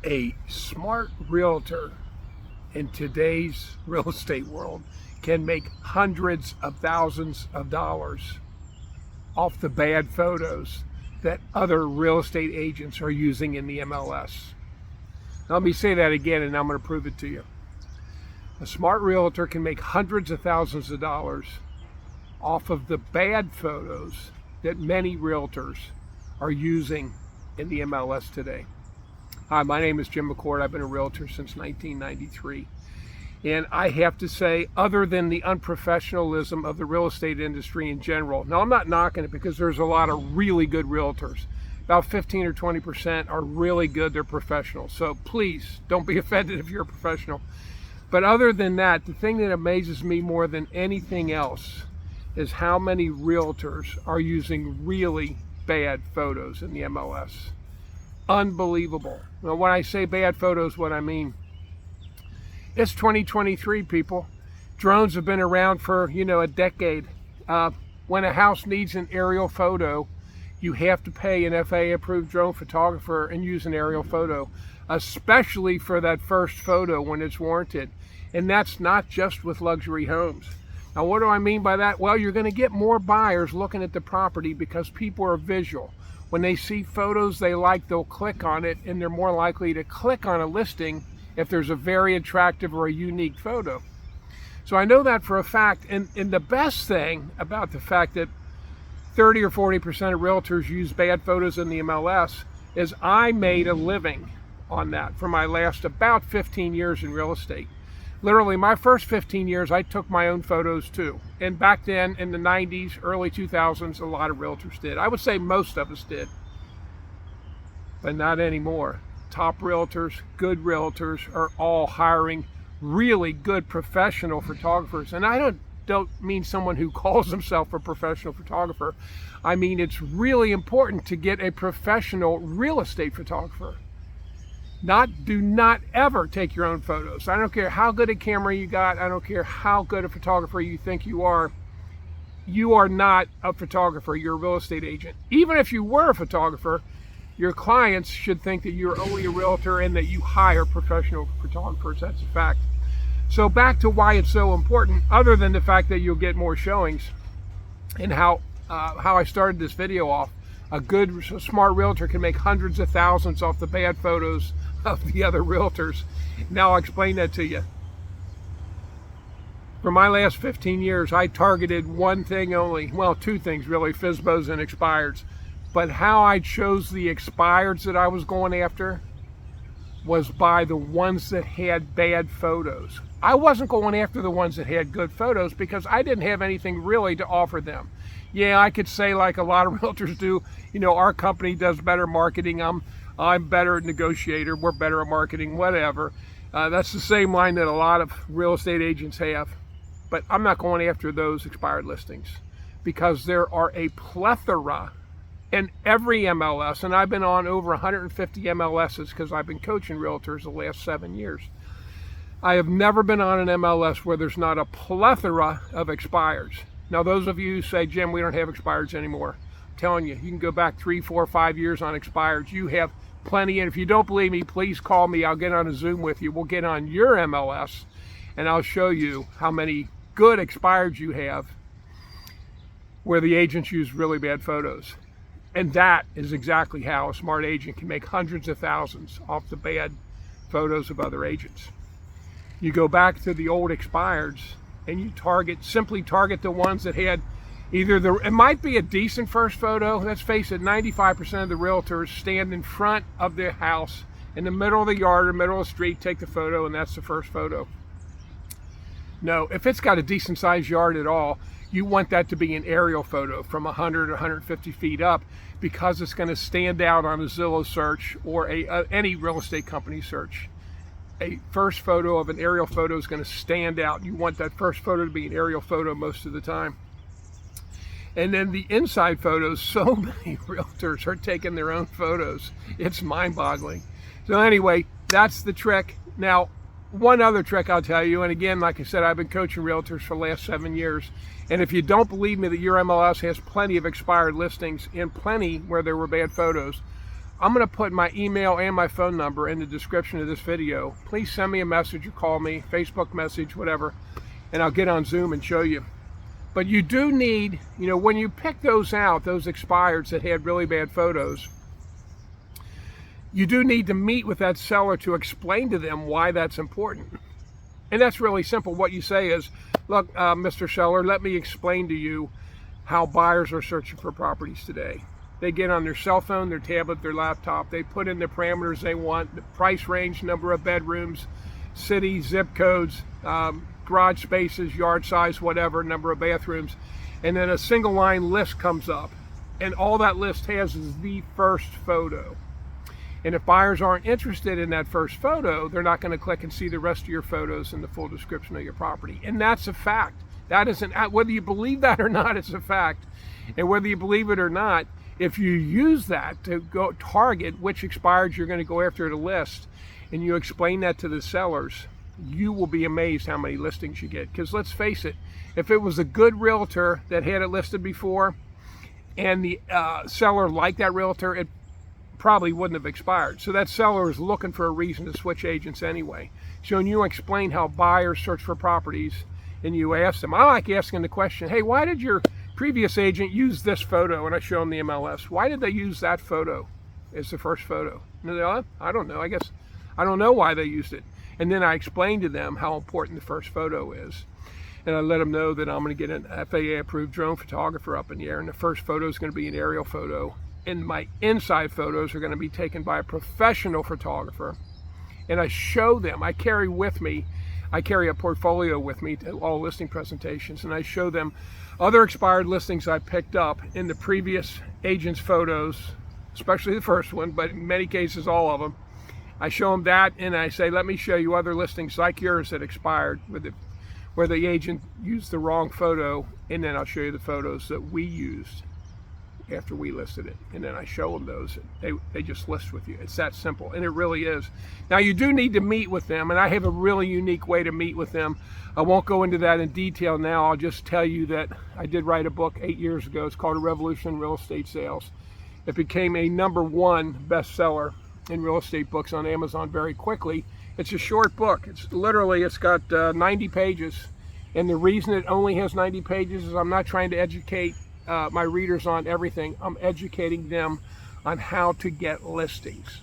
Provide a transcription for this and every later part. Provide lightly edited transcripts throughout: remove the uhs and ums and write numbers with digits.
A smart realtor in today's real estate world can make hundreds of thousands of dollars off the bad photos that other real estate agents are using in the MLS. Now, let me say that again, and I'm going to prove it to you. A smart realtor can make hundreds of thousands of dollars off of the bad photos that many realtors are using in the MLS today. Hi, my name is Jim McCord. I've been a realtor since 1993. And I have to say, other than the unprofessionalism of the real estate industry in general, now I'm not knocking it because there's a lot of really good realtors. About 15 or 20% are really good, they're professionals. So please don't be offended if you're a professional. But other than that, the thing that amazes me more than anything else is how many realtors are using really bad photos in the MLS. Unbelievable. Now, when I say bad photos, what I mean, it's 2023, people. Drones have been around for, a decade. When a house needs an aerial photo, you have to pay an FAA-approved drone photographer and use an aerial photo, especially for that first photo when it's warranted. And that's not just with luxury homes. Now, what do I mean by that? Well, you're going to get more buyers looking at the property because people are visual. When they see photos they like, they'll click on it, and they're more likely to click on a listing if there's a very attractive or a unique photo. So I know that for a fact. And the best thing about the fact that 30 or 40% of realtors use bad photos in the MLS is I made a living on that for my last about 15 years in real estate. Literally, my first 15 years, I took my own photos too. And back then, in the 90s, early 2000s, a lot of realtors did. I would say most of us did, but not anymore. Top realtors, good realtors are all hiring really good professional photographers. And I don't mean someone who calls himself a professional photographer. I mean, it's really important to get a professional real estate photographer. Do not ever take your own photos. I don't care how good a camera you got. I don't care how good a photographer you think you are. You are not a photographer. You're a real estate agent. Even if you were a photographer, your clients should think that you're only a realtor and that you hire professional photographers. That's a fact. So back to why it's so important, other than the fact that you'll get more showings, and how I started this video off. A good, smart realtor can make hundreds of thousands off the bad photos of the other realtors. Now I'll explain that to you. For my last 15 years, I targeted one thing only. Well, two things really, FSBOs and expireds. But how I chose the expireds that I was going after was by the ones that had bad photos. I wasn't going after the ones that had good photos because I didn't have anything really to offer them. Yeah, I could say, like a lot of realtors do, our company does better marketing. I'm better negotiator. We're better at marketing, whatever. That's the same line that a lot of real estate agents have. But I'm not going after those expired listings because there are a plethora in every MLS, and I've been on over 150 MLSs because I've been coaching realtors the last 7 years. I have never been on an MLS where there's not a plethora of expireds. Now, those of you who say, Jim, we don't have expireds anymore, I'm telling you, you can go back 3, 4, 5 years on expireds. You have plenty, and if you don't believe me, please call me. I'll get on a Zoom with you. We'll get on your MLS, and I'll show you how many good expireds you have where the agents use really bad photos. And that is exactly how a smart agent can make hundreds of thousands off the bad photos of other agents. You go back to the old expireds and you simply target the ones that had it might be a decent first photo. Let's face it, 95% of the realtors stand in front of their house in the middle of the yard or middle of the street, take the photo, and that's the first photo. No, if it's got a decent sized yard at all, you want that to be an aerial photo from 100 or 150 feet up because it's going to stand out on a Zillow search or any real estate company search. A first photo of an aerial photo is going to stand out. You want that first photo to be an aerial photo most of the time. And then the inside photos, so many realtors are taking their own photos. It's mind-boggling. So anyway, that's the trick. Now, one other trick I'll tell you, and again, like I said, I've been coaching realtors for the last 7 years. And if you don't believe me that your MLS has plenty of expired listings and plenty where there were bad photos, I'm going to put my email and my phone number in the description of this video. Please send me a message or call me, Facebook message, whatever, and I'll get on Zoom and show you. But you do need, when you pick those out, those expireds that had really bad photos, you do need to meet with that seller to explain to them why that's important. And that's really simple. What you say is, look, Mr. Seller, let me explain to you how buyers are searching for properties today. They get on their cell phone, their tablet, their laptop. They put in the parameters they want, the price range, number of bedrooms, city, zip codes, garage spaces, yard size, whatever, number of bathrooms. And then a single line list comes up. And all that list has is the first photo. And if buyers aren't interested in that first photo, they're not going to click and see the rest of your photos and the full description of your property. And that's a fact. That isn't, whether you believe that or not, it's a fact. And whether you believe it or not, if you use that to go target which expireds you're going to go after the list, and you explain that to the sellers, you will be amazed how many listings you get. Because let's face it, if it was a good realtor that had it listed before, and the seller liked that realtor, it probably wouldn't have expired. So that seller is looking for a reason to switch agents anyway. So when you explain how buyers search for properties, and you ask them, I like asking the question, hey, why did your previous agent use this photo? And I show them the MLS. Why did they use that photo as the first photo? And they're like, I don't know. I guess I don't know why they used it. And then I explain to them how important the first photo is. And I let them know that I'm going to get an FAA approved drone photographer up in the air, and the first photo is going to be an aerial photo. And my inside photos are going to be taken by a professional photographer. And I show them, I carry a portfolio with me to all listing presentations, and I show them other expired listings I picked up in the previous agent's photos, especially the first one, but in many cases all of them. I show them that, and I say, let me show you other listings like yours that expired where the agent used the wrong photo, and then I'll show you the photos that we used after we listed it. And then I show them those. They just list with you. It's that simple, and it really is. Now, you do need to meet with them, and I have a really unique way to meet with them. I won't go into that in detail now. I'll just tell you that I did write a book 8 years ago. It's called A Revolution in Real Estate Sales. It became a #1 bestseller in real estate books on Amazon very quickly. It's a short book. It's got 90 pages. And the reason it only has 90 pages is I'm not trying to educate my readers on everything. I'm educating them on how to get listings.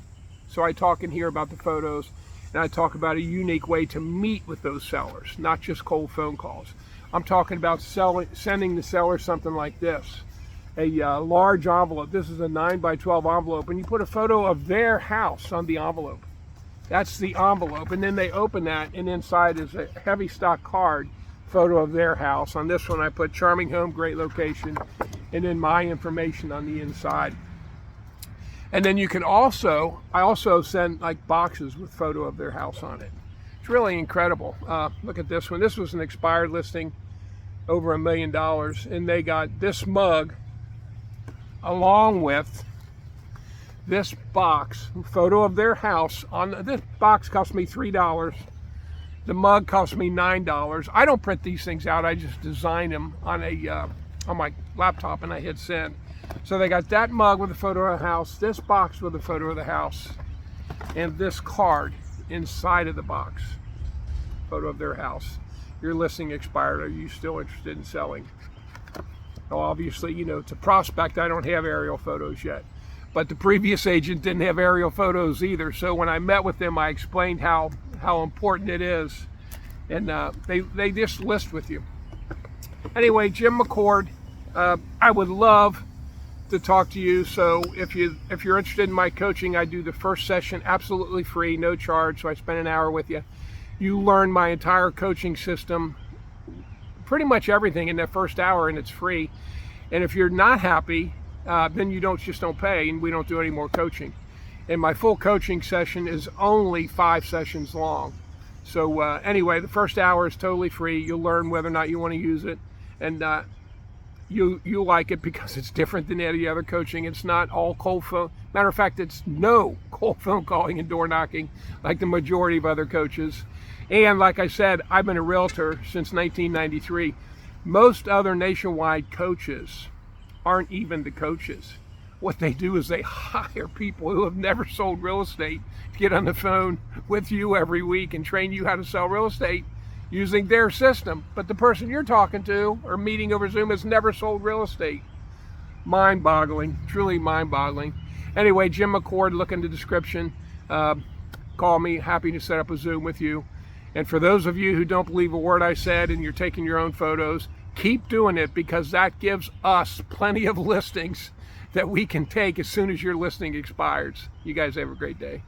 So I talk in here about the photos, and I talk about a unique way to meet with those sellers, not just cold phone calls. I'm talking about sending the seller something like this, a large envelope. This is a 9x12 envelope, and you put a photo of their house on the envelope. That's the envelope, and then they open that, and inside is a heavy stock card photo of their house. On this one I put charming home, great location, and then my information on the inside. And then I also send like boxes with photo of their house on it. It's really incredible. Look at this one. This was an expired listing, over $1 million, and they got this mug along with this box, photo of their house. On this box cost me $3. The mug cost me $9. I don't print these things out. I just design them on my laptop, and I hit send. So they got that mug with a photo of the house, this box with a photo of the house, and this card inside of the box, photo of their house. Your listing expired. Are you still interested in selling? Well, obviously, to prospect, I don't have aerial photos yet. But the previous agent didn't have aerial photos either. So when I met with them, I explained how important it is, and they just list with you. Anyway, Jim McCord, I would love to talk to you. So if you're interested in my coaching, I do the first session absolutely free, no charge. So I spend an hour with you. You learn my entire coaching system, pretty much everything in that first hour, and it's free. And if you're not happy, then you just don't pay, and we don't do any more coaching. And my full coaching session is only 5 sessions long. So anyway, the first hour is totally free. You'll learn whether or not you want to use it, and you like it because it's different than any other coaching. It's not all cold phone. Matter of fact, it's no cold phone calling and door knocking like the majority of other coaches. And like I said, I've been a realtor since 1993. Most other nationwide coaches aren't even the coaches. what they do is they hire people who have never sold real estate to get on the phone with you every week and train you how to sell real estate using their system. But the person you're talking to or meeting over Zoom has never sold real estate. Mind-boggling, truly mind-boggling. Anyway, Jim McCord, look in the description. Call me, happy to set up a Zoom with you. And for those of you who don't believe a word I said and you're taking your own photos, keep doing it, because that gives us plenty of listings that we can take as soon as your listing expires. You guys have a great day.